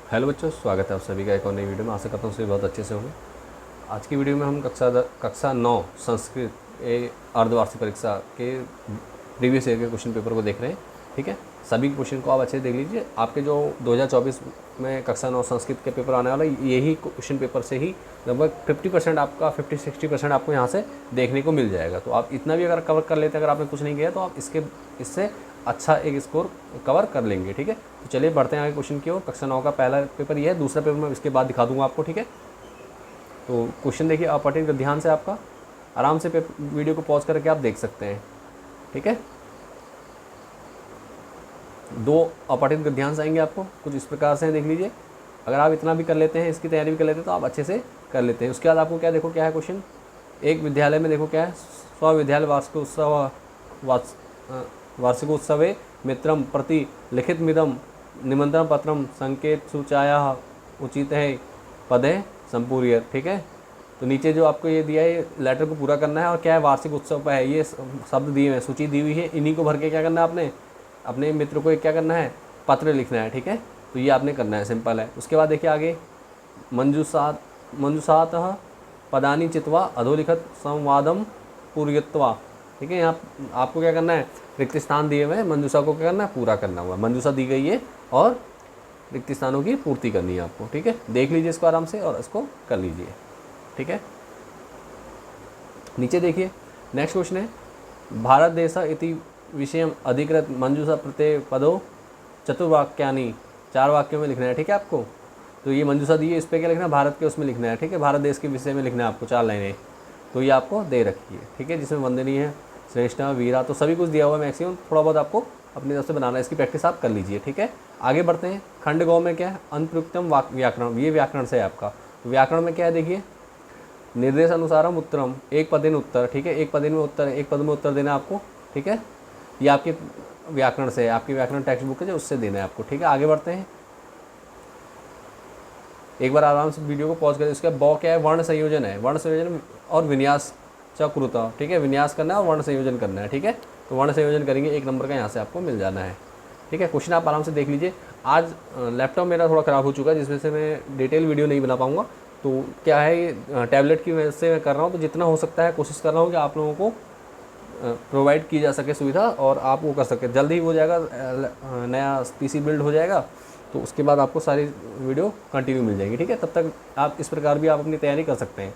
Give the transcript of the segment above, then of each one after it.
Hello बच्चों, स्वागत है आप सभी का एक और नई वीडियो में। आशा करता हूँ सभी बहुत अच्छे से होंगे। आज की वीडियो में हम कक्षा 9 संस्कृत अर्धवार्षिक परीक्षा के प्रीवियस ईयर के क्वेश्चन पेपर को देख रहे हैं। ठीक है, सभी क्वेश्चन को आप अच्छे से देख लीजिए। आपके जो 2024 में कक्षा 9 संस्कृत के पेपर आने वाला है, यही क्वेश्चन पेपर से ही लगभग 50% आपका 50-60% आपको यहाँ से देखने को मिल जाएगा। तो आप इतना भी अगर कवर कर लेते हैं, अगर आपने कुछ नहीं किया तो आप इससे अच्छा एक स्कोर कवर कर लेंगे। ठीक है, तो चलिए बढ़ते हैं आगे क्वेश्चन की ओर। कक्षा 9 का पहला पेपर ये है, दूसरा पेपर मैं इसके बाद दिखा दूंगा आपको। ठीक है, तो क्वेश्चन देखिए, आप पढ़िए ध्यान से, आपका आराम से वीडियो को पॉज करके आप देख सकते हैं। ठीक है, दो अपठित ध्यान से आएंगे आपको कुछ इस प्रकार से, देख लीजिए। अगर आप इतना भी कर लेते हैं, इसकी तैयारी भी कर लेते हैं, तो आप अच्छे से कर लेते हैं। उसके बाद आपको क्या, देखो क्या है क्वेश्चन। एक विद्यालय में देखो क्या है, स्वविद्यालय वार्षिकोत्सवे मित्रम प्रति लिखित मिदम निमंत्रण पत्रम संकेत सूचाया उचित है पदे संपूर्य। ठीक है, तो नीचे जो आपको ये दिया है, लेटर को पूरा करना है। और क्या है, वार्षिक उत्सव पर है, ये शब्द दिए हुए हैं, सूची दी हुई है, इन्हीं को भर के क्या करना है आपने, अपने मित्र को एक क्या करना है, पत्र लिखना है। ठीक है, तो ये आपने करना है, सिंपल है। उसके बाद देखिए आगे, मंजूसात पदानी चित्वा अधोलिखत संवादम पूर्यत्वा। ठीक है, यहाँ आपको क्या करना है, रिक्त स्थान दिए हुए हैं, मंजूषा को क्या करना है, पूरा करना हुआ। मंजूषा दी गई है और रिक्त स्थानों की पूर्ति करनी है आपको। ठीक है, देख लीजिए इसको आराम से और इसको कर लीजिए। ठीक है, नीचे देखिए, नेक्स्ट क्वेश्चन है, भारत देश इति विषय अधिकृत मंजूषा प्रत्यय पदो चतुर्वाक्यानि, 4 वाक्यों में लिखना है। ठीक है, आपको तो ये मंजूषा दी है, इस पर क्या लिखना है, भारत के उसमें लिखना है। ठीक है, भारत देश के विषय में लिखना है आपको, 4 लाइनें, तो ये आपको दे रखी है। ठीक है, जिसमें वंदनीय है, श्रेष्ठ, वीरा, तो सभी कुछ दिया हुआ है मैक्सिमम। थोड़ा बहुत आपको अपनी तरफ से बनाना है, इसकी प्रैक्टिस आप कर लीजिए। ठीक है, आगे बढ़ते हैं। खंड गौ में क्या है, अनुप्रयुक्तम व्याकरण, ये व्याकरण से है आपका। व्याकरण में क्या है, देखिए, निर्देश अनुसारम उत्तरम, एक पदेन उत्तर। ठीक है, एक पदेन में उत्तर, एक पद में उत्तर देना है आपको। ठीक है, ये आपके व्याकरण से है, आपकी व्याकरण टेक्स्ट बुक है जो, उससे देना है आपको। ठीक है, आगे बढ़ते हैं। एक बार आराम से वीडियो को पॉज करें। उसका बॉ क्या है, वर्ण संयोजन है, वर्ण संयोजन और विन्यास चक्रुता। ठीक है, विन्यास करना है और वर्ण संयोजन करना है। ठीक है, तो वर्ण संयोजन करेंगे, 1 नंबर का यहाँ से आपको मिल जाना है। ठीक है, क्वेश्चन आप आराम से देख लीजिए। आज लैपटॉप मेरा थोड़ा ख़राब हो चुका है, जिस वजह से मैं डिटेल वीडियो नहीं बना पाऊँगा। तो क्या है, ये टैबलेट की वजह से मैं कर रहा हूँ, तो जितना हो सकता है कोशिश कर रहा हूँ कि आप लोगों को प्रोवाइड की जा सके सुविधा, और आप वो कर सकें। जल्द ही हो जाएगा, नया पीसी बिल्ड हो जाएगा, तो उसके बाद आपको सारी वीडियो कंटिन्यू मिल जाएगी। ठीक है, तब तक आप इस प्रकार भी आप अपनी तैयारी कर सकते हैं।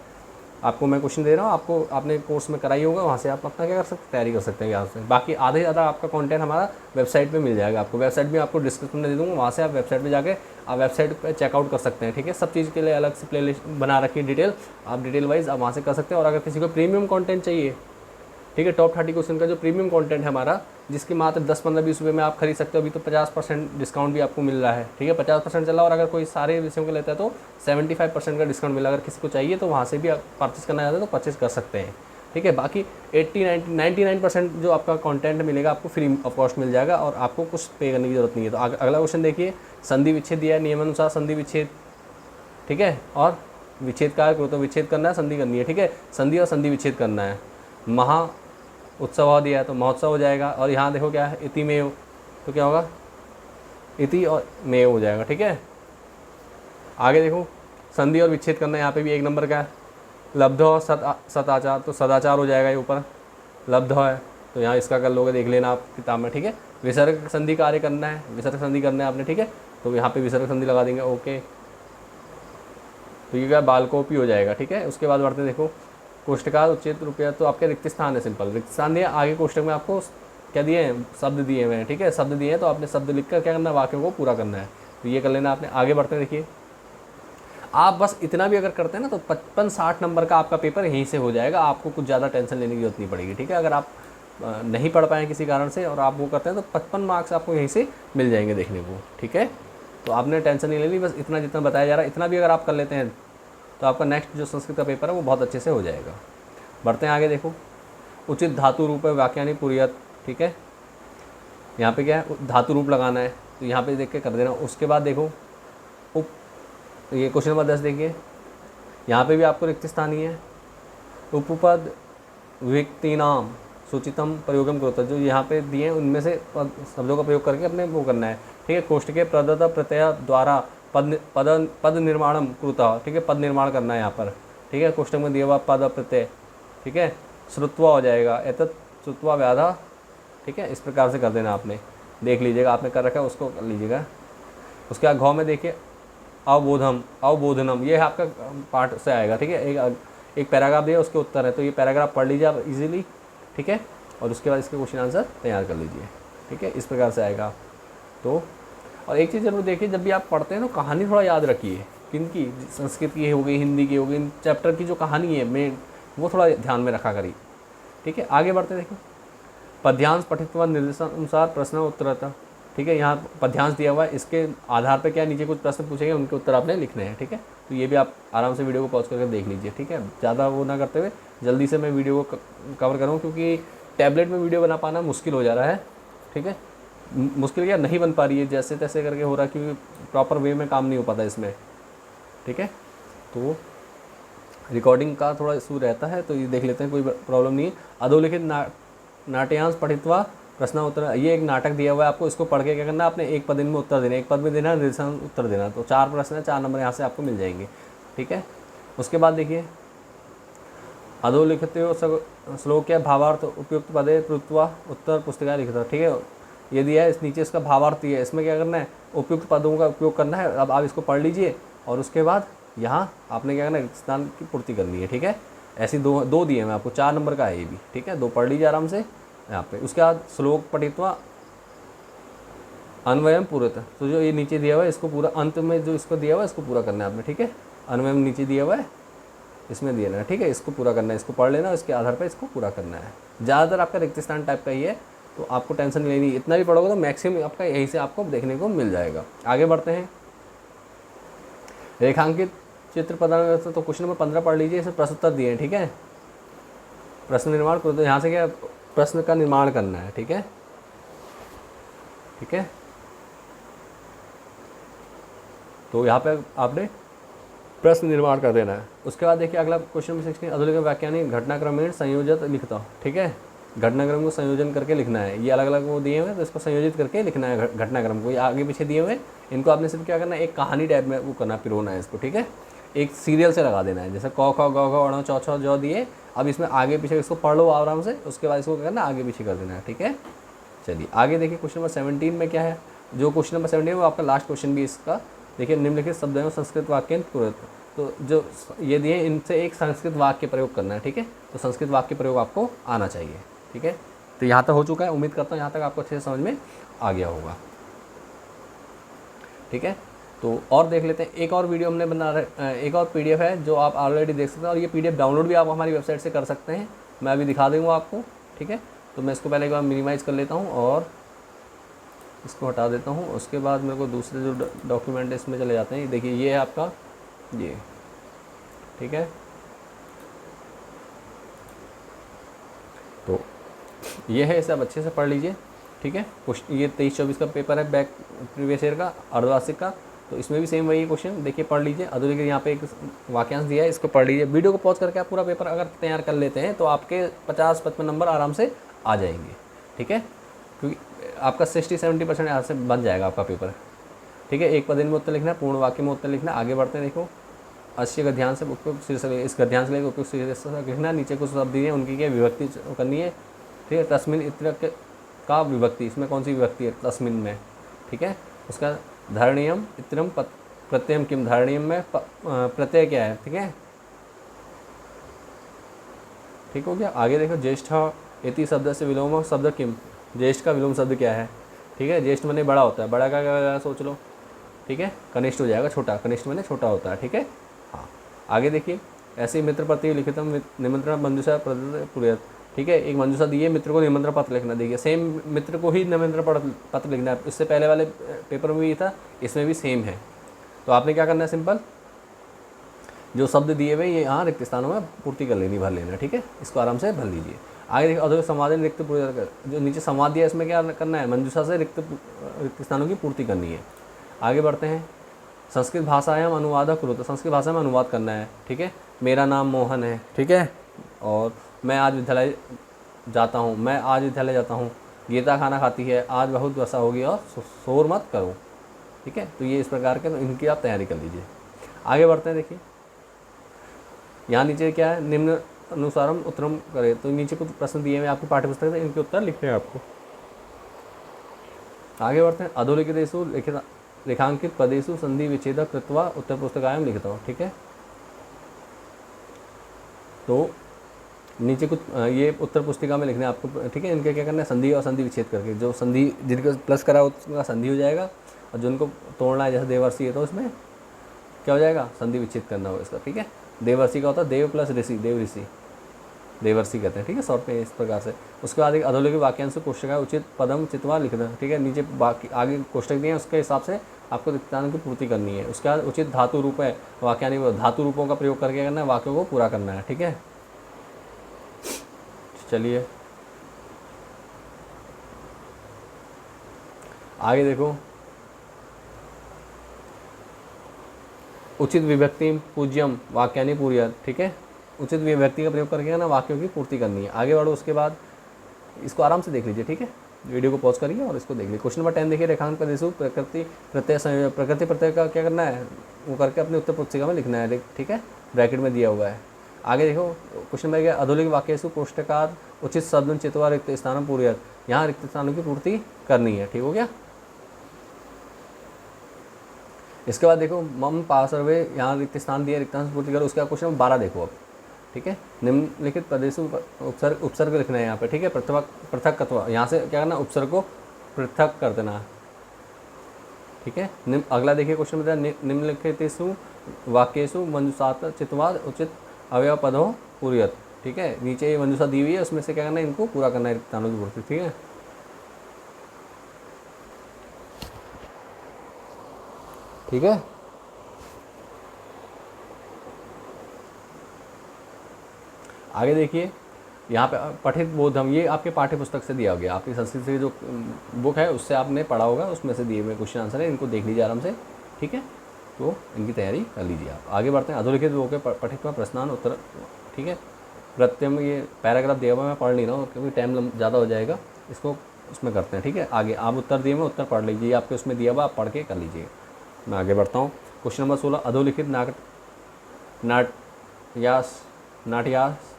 आपको मैं क्वेश्चन दे रहा हूँ, आपको आपने कोर्स में कराई होगा, वहाँ से आप अपना क्या कर सकते हैं, तैयारी कर सकते हैं यहाँ से। बाकी आधे ज़्यादा आपका कंटेंट हमारा वेबसाइट पे मिल जाएगा आपको। वेबसाइट भी आपको डिस्क्रिप्शन में दे दूँगा, वहाँ से आप वेबसाइट पे जाके आप वेबसाइट पे चेकआउट कर सकते हैं। ठीक है, सब चीज़ के लिए अलग से प्ले लिस्ट बना रखी है, डिटेल, आप डिटेल वाइज आप वहाँ से कर सकते हैं। और अगर किसी को प्रीमियम कॉन्टेंट चाहिए, ठीक है, टॉप 30 क्वेश्चन का जो प्रीमियम कंटेंट है हमारा, जिसकी मात्र 10-15-20 रुपये में आप खरीद सकते हो, अभी तो 50% डिस्काउंट भी आपको मिल रहा है। ठीक है, 50% चला, और अगर कोई सारे विषयों के लेता है तो 75% का डिस्काउंट मिला। अगर किसी को चाहिए तो वहाँ से भी आप परचेस करना चाहते हैं तो परचेस कर सकते हैं। ठीक है, बाकी 99% जो आपका कंटेंट मिलेगा आपको फ्री ऑफ कॉस्ट मिल जाएगा, और आपको कुछ पे करने की जरूरत नहीं है। तो अगला क्वेश्चन देखिए, संधि विच्छेद दिया है, नियमानुसार संधि विच्छेद। ठीक है, और विच्छेद का तो विच्छेद करना है, संधि करनी है। ठीक है, संधि और संधि विच्छेद करना है। महा उत्सव दिया है तो महोत्सव हो जाएगा। और यहाँ देखो क्या है, इति में, तो क्या होगा, इति और में हो जाएगा। ठीक है, आगे देखो, संधि और विच्छेद करना है, यहाँ पे भी 1 नंबर का है। लब्ध और सदाचार, तो सदाचार हो जाएगा, ये ऊपर लब्ध है, तो यहाँ इसका कर लोगे, देख लेना आप किताब में। ठीक है, विसर्ग संधि कार्य करना है, विसर्ग संधि करना है आपने। ठीक है, तो यहाँ पे विसर्ग संधि लगा देंगे। ओके, तो ये क्या, बालकोपी हो जाएगा। ठीक है, उसके बाद बढ़ते देखो, कोष्टकाल उचित रुपया, तो आपके रिक्त स्थान है, सिंपल रिक्त स्थान दिया। आगे कोष्टक में आपको क्या दिए हैं, शब्द दिए हुए हैं। ठीक है, शब्द दिए हैं, तो आपने शब्द लिखकर क्या करना है, वाक्यों को पूरा करना है। तो ये कर लेना आपने। आगे बढ़ते हैं, देखिए, आप बस इतना भी अगर करते हैं ना, तो 55-60 नंबर का आपका पेपर यहीं से हो जाएगा। आपको कुछ ज़्यादा टेंशन लेने की जरूरत नहीं पड़ेगी। ठीक है, अगर आप नहीं पढ़ पाए किसी कारण से और आप वो करते हैं, तो 55 मार्क्स आपको यहीं से मिल जाएंगे देखने को। ठीक है, तो आपने टेंशन नहीं लेनी, बस इतना जितना बताया जा रहा है, इतना भी अगर आप कर लेते हैं तो आपका नेक्स्ट जो संस्कृत का पेपर है वो बहुत अच्छे से हो जाएगा। बढ़ते हैं आगे, देखो, उचित धातु रूप है वाक्यानि पुर्यत। ठीक है, यहाँ पे क्या है, धातु रूप लगाना है, तो यहाँ पे देख के कर देना। उसके बाद देखो, ये क्वेश्चन नंबर 10 देखिए, यहाँ पे भी आपको रिक्त स्थानीय है। उपपद विक्ति नाम सूचितम प्रयोगम करो, जो यहाँ पे दिए हैं उनमें से शब्दों का प्रयोग करके अपने वो करना है। ठीक है, कोष्ठ के प्रदत्त प्रत्यय द्वारा पद निर्माणम कृता, ठीक है, पद निर्माण करना है यहाँ पर, ठीक है। कोष्टक में दिया हुआ पद प्रत्यय, ठीक है। श्रुत्वा हो जाएगा, एतत् श्रुत्वा व्याधा, ठीक है। इस प्रकार से कर देना आपने, देख लीजिएगा आपने कर रखा है उसको कर लीजिएगा। उसके बाद घ में देखिए अवबोधम अवबोधनम, ये आपका पार्ट से आएगा, ठीक है। एक पैराग्राफ दिया उसके उत्तर है, तो ये पैराग्राफ पढ़ लीजिए आप इजीली, ठीक है। और उसके बाद इसके क्वेश्चन आंसर तैयार कर लीजिए, ठीक है। इस प्रकार से आएगा। तो और एक चीज़ जरूर देखिए, जब भी आप पढ़ते हैं तो कहानी थोड़ा याद रखिए, किनकी, संस्कृत की हो गई, हिंदी की हो गई, इन चैप्टर की जो कहानी है मेन, वो थोड़ा ध्यान में रखा करिए, ठीक है। आगे बढ़ते देखिए, पद्यांश पठित्वा निर्देशानुसार प्रश्न उत्तरता, ठीक है। यहाँ पद्यांश दिया हुआ है, इसके आधार पर क्या नीचे कुछ प्रश्न पूछेंगे, उनके उत्तर आपने लिखने हैं, ठीक है। तो ये भी आप आराम से वीडियो को पॉज करके देख लीजिए, ठीक है। ज़्यादा वो ना करते हुए जल्दी से मैं वीडियो को कवर करूँ, क्योंकि टैबलेट में वीडियो बना पाना मुश्किल हो जा रहा है, ठीक है। मुश्किल क्या नहीं बन पा रही है, जैसे तैसे करके हो रहा है, क्योंकि प्रॉपर वे में काम नहीं हो पाता इसमें, ठीक है। तो रिकॉर्डिंग का थोड़ा इशू रहता है, तो ये देख लेते हैं, कोई प्रॉब्लम नहीं है। अधोलिखित नाट्यांश पठित्वा प्रश्न उत्तर, ये एक नाटक दिया हुआ है आपको, इसको पढ़ के क्या करना है आपने, एक पद में उत्तर देना, एक पद में देना, निर्देशानुसार उत्तर देना। तो 4 प्रश्न है, 4 नंबर यहाँ से आपको मिल जाएंगे, ठीक है। उसके बाद देखिए, अधोलिखित श्लोक है भावार्थ उपयुक्त पदे कृत्वा उत्तर पुस्तिका लिखिता, ठीक है। ये दिया है, इस नीचे इसका भावार्थ है, इसमें क्या करना है, उपयुक्त पदों का उपयोग करना है। अब आप इसको पढ़ लीजिए, और उसके बाद यहाँ आपने क्या करना है, स्थान की पूर्ति करनी है, ठीक है। ऐसी दो दिए हैं आपको, 4 नंबर का है ये भी, ठीक है। 2 पढ़ लीजिए आराम से यहाँ पे। उसके बाद श्लोक पठित्वा अन्वयम पूरत, तो जो ये नीचे दिया हुआ है इसको पूरा, अंत में जो इसको दिया हुआ है इसको पूरा करना है आपने, ठीक है। अन्वयम नीचे दिया हुआ है, इसमें दिया है, ठीक है। इसको पूरा करना है, इसको पढ़ लेना, इसके आधार पर इसको पूरा करना है। ज़्यादातर आपका रिक्त स्थान टाइप का ही है, तो आपको टेंशन नहीं लेनी, इतना भी पढ़ोगे तो मैक्सिमम आपका यहीं से आपको देखने को मिल जाएगा। आगे बढ़ते हैं, रेखांकित चित्र प्रदान, तो क्वेश्चन नंबर 15 पढ़ लीजिए, इसमें प्रश्न उत्तर दिए हैं, ठीक है। प्रश्न निर्माण करो, तो यहाँ से क्या प्रश्न का निर्माण करना है, ठीक है, ठीक है। तो यहाँ पे आपने प्रश्न निर्माण कर देना है। उसके बाद देखिए अगला क्वेश्चन नंबर 16, अधोलिखित वाक्यानि घटनाक्रमेण संयोजित लिखता, ठीक है। घटनाक्रम को संयोजन करके लिखना है, ये अलग अलग वो दिए हुए हैं, तो इसको संयोजित करके लिखना है घटनाक्रम को, ये आगे पीछे दिए हुए हैं, इनको आपने सिर्फ क्या करना है, एक कहानी टाइप में वो करना, पिरोना है इसको, ठीक है। एक सीरियल से लगा देना है, जैसे क ख ग घ ङ च छ ज दिए, अब इसमें आगे पीछे इसको पढ़ लो आराम से, उसके बाद इसको क्या करना, आगे पीछे कर देना है, ठीक है। चलिए आगे देखिए, क्वेश्चन नंबर 17 में क्या है, जो क्वेश्चन नंबर 17 है वो आपका लास्ट क्वेश्चन भी इसका, देखिए निम्नलिखित शब्द एवं संस्कृत वाक्य पूरक, तो जो ये दिए इनसे एक संस्कृत वाक्य प्रयोग करना है, ठीक है। तो संस्कृत वाक्य प्रयोग आपको आना चाहिए, ठीक है। तो यहाँ तक हो चुका है, उम्मीद करता हूँ यहाँ तक आपको अच्छे से समझ में आ गया होगा, ठीक है। तो और देख लेते हैं, एक और वीडियो हमने बना रहे, एक और पीडीएफ है जो आप ऑलरेडी देख सकते हैं, और ये पीडीएफ डाउनलोड भी आप हमारी वेबसाइट से कर सकते हैं, मैं अभी दिखा दूँगा आपको, ठीक है। तो मैं इसको पहले एक बार मिनिमाइज़ कर लेता हूँ और इसको हटा देता हूँ। उसके बाद मेरे को दूसरे जो डॉक्यूमेंट इसमें चले जाते हैं, देखिए ये है आपका ये, ठीक है। तो ये है, इसे आप अच्छे से पढ़ लीजिए, ठीक है। ये 23-24 का पेपर है, बैक प्रीवियस ईयर का अर्धवार्षिक का, तो इसमें भी सेम वही क्वेश्चन देखिए, पढ़ लीजिए। अधोलिखित यहाँ पे एक वाक्यांश दिया है, इसको पढ़ लीजिए। वीडियो को पॉज करके आप पूरा पेपर अगर तैयार कर लेते हैं तो आपके 50-55 नंबर आराम से आ जाएंगे, ठीक है। क्योंकि आपका 60-70% यहाँ से बन जाएगा आपका पेपर, ठीक है। एक पद में उत्तर लिखना है, पूर्ण वाक्य में उत्तर लिखना है। आगे बढ़ते हैं, देखो अच्छे का ध्यान से उपयुक्त शीर्षक, इस ध्यान से लेकर उपयुक्त शीर्षक लिखना। नीचे कुछ शब्द दिए हैं, उनकी क्या विभक्ति करनी है, ठीक है। तस्मिन इत्र का विभक्ति, इसमें कौन सी विभक्ति है, तस्मिन में, ठीक है। उसका धारणीयम इत्रम प्रत्ययम किम, धारणीयम में प्रत्यय क्या है, ठीक है, ठीक हो गया। आगे देखो, ज्येष्ठ इति शब्द से विलोम शब्द किम, ज्येष्ठ का विलोम शब्द क्या है, ठीक है। ज्येष्ठ माने बड़ा होता है, बड़ा का क्या सोच लो, ठीक है। कनिष्ठ हो जाएगा छोटा, कनिष्ठ माने छोटा होता है, ठीक है। हाँ आगे देखिए, ऐसे ही मित्र प्रति लिखितम निमंत्रण मंजूषा पूर्यत, ठीक है। एक मंजूषा दी है, मित्र को निमंत्रण पत्र लिखना, देखिए सेम मित्र को ही निमंत्रण पत्र लिखना है, इससे पहले वाले पेपर में भी था, इसमें भी सेम है। तो आपने क्या करना है, सिंपल जो शब्द दिए हुए ये यहाँ रिक्त स्थानों में पूर्ति कर लेनी, भर लेना, ठीक है। इसको आराम से भर लीजिए। आगे देखिए, अधो संवादन रिक्त जो नीचे संवाद दिया इसमें क्या करना है, मंजूषा से रिक्त स्थानों की पूर्ति करनी है। आगे बढ़ते हैं, संस्कृत भाषायाम अनुवाद करो, तो संस्कृत भाषा में अनुवाद करना है, ठीक है। मेरा नाम मोहन है, ठीक है, और मैं आज विद्यालय जाता हूँ, मैं आज विद्यालय जाता हूँ। गीता खाना खाती है, आज बहुत वर्षा होगी और शोर मत करो, ठीक है। तो ये इस प्रकार के, तो इनकी आप तैयारी कर लीजिए। आगे बढ़ते हैं। देखिए यहाँ नीचे क्या है, निम्न अनुसारम उत्तरम करें। तो नीचे कुछ प्रश्न दिए हुए आपको पाठ्यपुस्तक से, इनके उत्तर लिखने हैं आपको। आगे बढ़ते हैं। अधोलिखितेषु लिखित रेखांकित पदेषु संधि विच्छेद कृत्वा उत्तर पुस्तिकायां लिखिता हो। ठीक है, तो नीचे कुछ ये उत्तर पुस्तिका में लिखने हैं आपको। ठीक है, इनके क्या करना है, संधि और संधि विच्छेद करके, जो संधि जिनका प्लस करा उसका संधि हो जाएगा, और जिनको तोड़ना है जैसे देवर्षि है तो उसमें क्या हो जाएगा, संधि विच्छेद करना होगा इसका। ठीक है, देवर्षि का होता है देव प्लस ऋषि, देव ऋषि देवर्षि कहते हैं। ठीक है, शॉर्ट में इस प्रकार से। उसके बाद एक अधोलिखित वाक्यांश कोष्टक है, उचित पदम चित्वा लिखना। ठीक है, नीचे बाकी आगे कोष्टक दिए हैं, उसके हिसाब से आपको रिक्तांश की पूर्ति करनी है। उसके बाद उचित धातु रूप है वाक्यानि, धातु रूपों का प्रयोग करके करना है, वाक्यों को पूरा करना है। ठीक है, चलिए आगे देखो। उचित विभक्ति पूज्यम वाक्यानि पूर्यात्। ठीक है, उचित विभक्ति का प्रयोग करके ना वाक्यों की पूर्ति करनी है। आगे बढ़ो। उसके बाद इसको आराम से देख लीजिए। ठीक है, वीडियो को पॉज करिए और इसको देख लीजिए। क्वेश्चन नंबर 10 देखिए, रेखांक पदेषु प्रकृति प्रत्यय संयोजन। प्रकृति प्रत्यय का क्या करना है, वो करके अपने उत्तर पुस्तिका में लिखना है। ठीक है, ब्रैकेट में दिया हुआ है। आगे देखो क्वेश्चन नंबर 11, अधोलिखित वाक्येषु कोष्टकात् उचित शब्द चित्वा रिक्त स्थानम पूर्यात्। यहाँ रिक्त स्थानों की पूर्ति करनी है। ठीक हो गया। इसके बाद देखो मम पार्श्वे, यहाँ रिक्त स्थान दिया, रिक्तांश पूर्ति करो। उसका क्वेश्चन नंबर 12 देखो अब। ठीक है, निम्नलिखित पदेषु उपसर्ग लिखना है यहाँ पे। ठीक है, पृथक, यहाँ से क्या करना, उपसर्ग को पृथक कर देना। ठीक है, अगला देखिए क्वेश्चन बताया, निम्नलिखितेषु वाक्येषु मंजूषात् चित्वा उचित अवयव पदों पूर्यत। ठीक है, नीचे ये मंजूषा दी हुई है, उसमें से क्या करना है, इनको पूरा करना है, रिक्तानों की पूर्ति। ठीक है, ठीक है। आगे देखिए, यहाँ पे पठित बोधम, ये आपके पाठ्य पुस्तक से दिया गया, आपकी संस्कृत से जो बुक है उससे आपने पढ़ा होगा, उसमें से दिए हुए क्वेश्चन आंसर है, इनको देख लीजिए आराम से। ठीक है, तो इनकी तैयारी कर लीजिए आप। आगे बढ़ते हैं। अधोलिखित वो के पठित में प्रश्नान उत्तर। ठीक है, प्रत्यय में ये पैराग्राफ दिया हुआ मैं पढ़ नहीं रहा हूँ क्योंकि टाइम ज़्यादा हो जाएगा, इसको उसमें करते हैं। ठीक है, आगे आप उत्तर दिए हुए उत्तर पढ़ लीजिए, आपके उसमें दिया हुआ आप पढ़ के कर लीजिए। मैं आगे बढ़ता हूँ। क्वेश्चन नंबर 16, अधोलिखित नाट्यास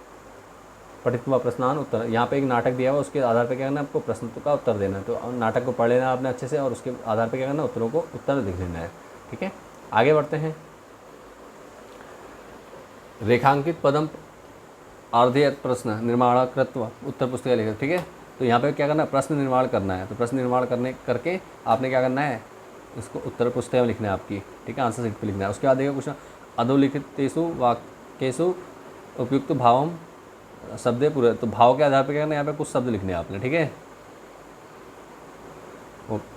पठित हुआ प्रश्नान उत्तर। यहाँ पे एक नाटक दिया हुआ, उसके आधार पर क्या करना है, आपको प्रश्न का उत्तर देना है। तो नाटक को पढ़ लेना है आपने अच्छे से, और उसके आधार पर क्या करना है, उत्तरों को उत्तर लिख लेना है। ठीक है, आगे बढ़ते हैं। रेखांकित पदम अर्धयत प्रश्न निर्माण कृत्व उत्तर पुस्तिका लिखे। ठीक है, तो यहाँ पे क्या करना है, प्रश्न निर्माण करना है। तो प्रश्न निर्माण करके आपने क्या करना है, इसको उत्तर पुस्तिका में लिखना है आपकी। ठीक है, आंसर शीट पे लिखना है। उसके बाद देखिए क्वेश्चन, अधोलिखितेषु वाक्येषु उपयुक्त भावम शब्दे पूरे। तो भाव के आधार पर क्या करना है, यहाँ पे कुछ शब्द लिखने हैं आपने। ठीक है,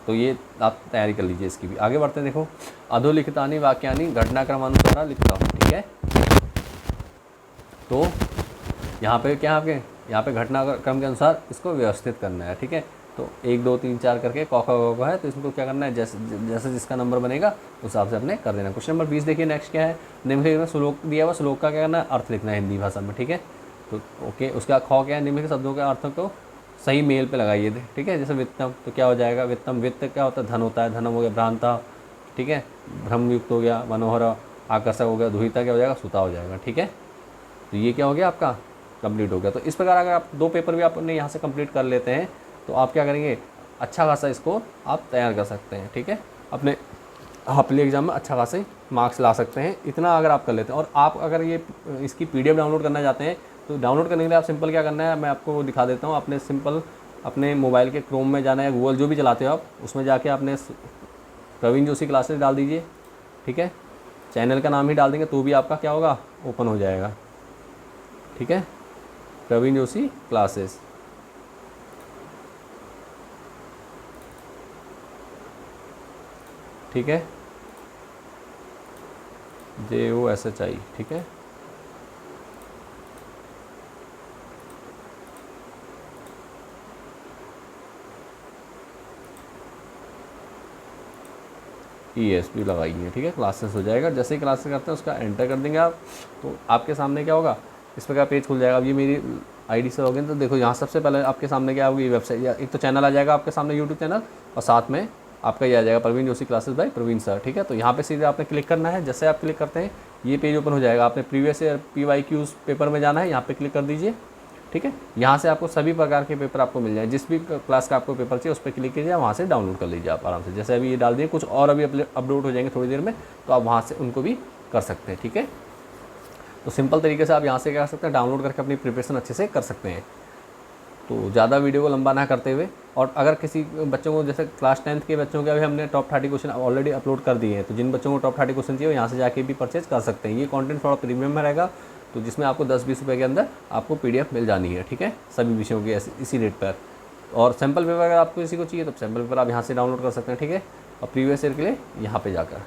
तो ये आप तैयारी कर लीजिए इसकी भी। आगे बढ़ते हैं। देखो, अधोलिखितानि वाक्यानि घटनाक्रमानुसार लिखता हूँ। ठीक है, तो यहाँ पे क्या आपके, यहाँ पे घटनाक्रम के अनुसार इसको व्यवस्थित करना है। ठीक है, तो 1 2 3 4 करके कौका है, तो इसको क्या करना है, जैसे जिसका नंबर बनेगा उस हिसाब से अपने कर देना। क्वेश्चन नंबर 20 देखिए, नेक्स्ट क्या है, निम्नलिखित में श्लोक दिया हुआ, श्लोक का क्या करना है, अर्थ लिखना है हिंदी भाषा में। ठीक है, तो ओके। उसका खौ क्या है, निम्नलिखित शब्दों के अर्थ को सही मेल पे लगाइए थे। ठीक है, जैसे वित्तम, तो क्या हो जाएगा, वित्तम, वित्त क्या होता है, धन होता है, धनम हो गया भ्रांता। ठीक है, भ्रमयुक्त हो गया, मनोहर आकर्षक हो गया, दुहिता क्या हो जाएगा, सुता हो जाएगा। ठीक है, तो ये क्या हो गया आपका, कंप्लीट हो गया। तो इस प्रकार अगर आप 2 पेपर भी आपने यहाँ से कंप्लीट कर लेते हैं तो आप क्या करेंगे, अच्छा खासा इसको आप तैयार कर सकते हैं। ठीक है, अपने हाफली एग्जाम में अच्छा खासे मार्क्स ला सकते हैं, इतना अगर आप कर लेते हैं। और आप अगर ये इसकी PDF डाउनलोड करना चाहते हैं तो डाउनलोड करने के लिए आप सिंपल क्या करना है, मैं आपको वो दिखा देता हूँ। आपने सिंपल अपने मोबाइल के क्रोम में जाना है, गूगल जो भी चलाते हो आप, उसमें जाके आपने प्रवीण जोशी क्लासेस डाल दीजिए। ठीक है, चैनल का नाम ही डाल देंगे तो भी आपका क्या होगा, ओपन हो जाएगा। ठीक है, प्रवीण जोशी क्लासेस। ठीक है, JOSHI। ठीक है, ESP लगाइए। ठीक है, क्लासेस हो जाएगा। जैसे ही क्लासेस करते हैं उसका एंटर कर देंगे आप, तो आपके सामने क्या होगा, इस प्रकार पेज खुल जाएगा। अब ये मेरी ID से लॉगिन, तो देखो यहाँ सबसे पहले आपके सामने क्या होगी, वेबसाइट या एक तो चैनल आ जाएगा आपके सामने, यूट्यूब चैनल, और साथ में आपका ये आ जाएगा Praveen Joshi classes by Praveen sir, ठीक है। तो यहाँ पे सीधे आपने क्लिक करना है। जैसे आप क्लिक करते हैं ये पेज ओपन हो जाएगा। आपने प्रीवियस ईयर PYQs पेपर में जाना है, यहाँ पे क्लिक कर दीजिए, ठीक है। यहाँ से आपको सभी प्रकार के पेपर आपको मिल जाए, जिस भी क्लास का आपको पेपर चाहिए उस पर क्लिक कीजिए, वहाँ से डाउनलोड कर लीजिए आप आराम से। जैसे अभी ये डाल दिए, कुछ और अभी अपलोड हो जाएंगे थोड़ी देर में, तो आप वहाँ से उनको भी कर सकते हैं, ठीक है। तो सिंपल तरीके से आप यहाँ से क्या कर सकते हैं, डाउनलोड करके अपनी प्रिपरेशन अच्छे से कर सकते हैं। तो ज़्यादा वीडियो को लंबा ना करते हुए, और अगर किसी बच्चों को, जैसे क्लास 10th के बच्चों के अभी हमने टॉप 30 क्वेश्चन ऑलरेडी अपलोड कर दिए हैं, तो जिन बच्चों को टॉप 30 क्वेश्चन चाहिए वो यहाँ से जाके भी परचेज कर सकते हैं। ये कंटेंट थोड़ा प्रीमियम में रहेगा, तो जिसमें आपको 10-20 रुपये के अंदर आपको PDF मिल जानी है, ठीक है, सभी विषयों की इसी रेट पर। और सैम्पल पेपर अगर आपको किसी को चाहिए तो सैम्पल पेपर आप यहाँ से डाउनलोड कर सकते हैं, ठीक है। और प्रीवियस ईयर के लिए यहाँ पे जाकर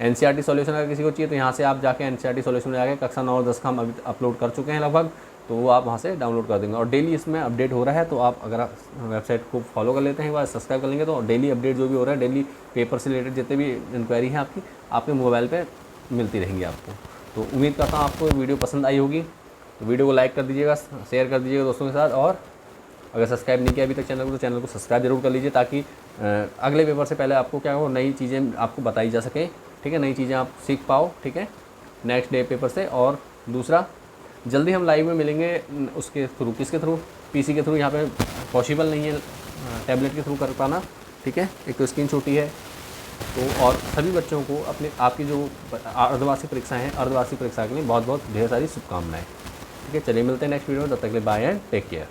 NCERT सॉल्यूशन अगर किसी को चाहिए तो यहाँ से आप जाके NCERT सॉल्यूशन में जाके कक्षा 9 और 10 का हम अभी अपलोड कर चुके हैं लगभग, तो वो आप वहाँ से डाउनलोड कर देंगे। और डेली इसमें अपडेट हो रहा है, तो आप अगर वेबसाइट को फॉलो कर लेते हैं, वह सब्सक्राइब कर लेंगे, तो डेली अपडेट जो भी हो रहा है, डेली पेपर से रिलेटेड जितने भी इंक्वायरी है आपकी, आपके मोबाइल पर मिलती रहेंगी आपको। तो उम्मीद करता हूँ आपको वीडियो पसंद आई होगी। तो वीडियो को लाइक कर दीजिएगा, शेयर कर दीजिएगा दोस्तों के साथ, और अगर सब्सक्राइब नहीं किया अभी तक चैनल को, तो चैनल को सब्सक्राइब जरूर कर लीजिए, ताकि अगले पेपर से पहले आपको क्या हो, नई चीज़ें आपको बताई जा सकें, ठीक है, नई चीज़ें आप सीख पाओ, ठीक है, नेक्स्ट डे पेपर से। और दूसरा, जल्दी हम लाइव में मिलेंगे उसके थ्रू, किसके थ्रू, PC के थ्रू। यहाँ पे पॉसिबल नहीं है टैबलेट के थ्रू कर पाना, ठीक है, एक तो स्क्रीन छोटी है। तो और सभी बच्चों को अपने आपकी जो अर्धवार्षिक परीक्षाएँ हैं, अर्धवार्षिक परीक्षा के लिए बहुत बहुत ढेर सारी शुभकामनाएँ, ठीक है। चलिए मिलते हैं नेक्स्ट वीडियो में, तब तक के लिए बाय एंड टेक केयर।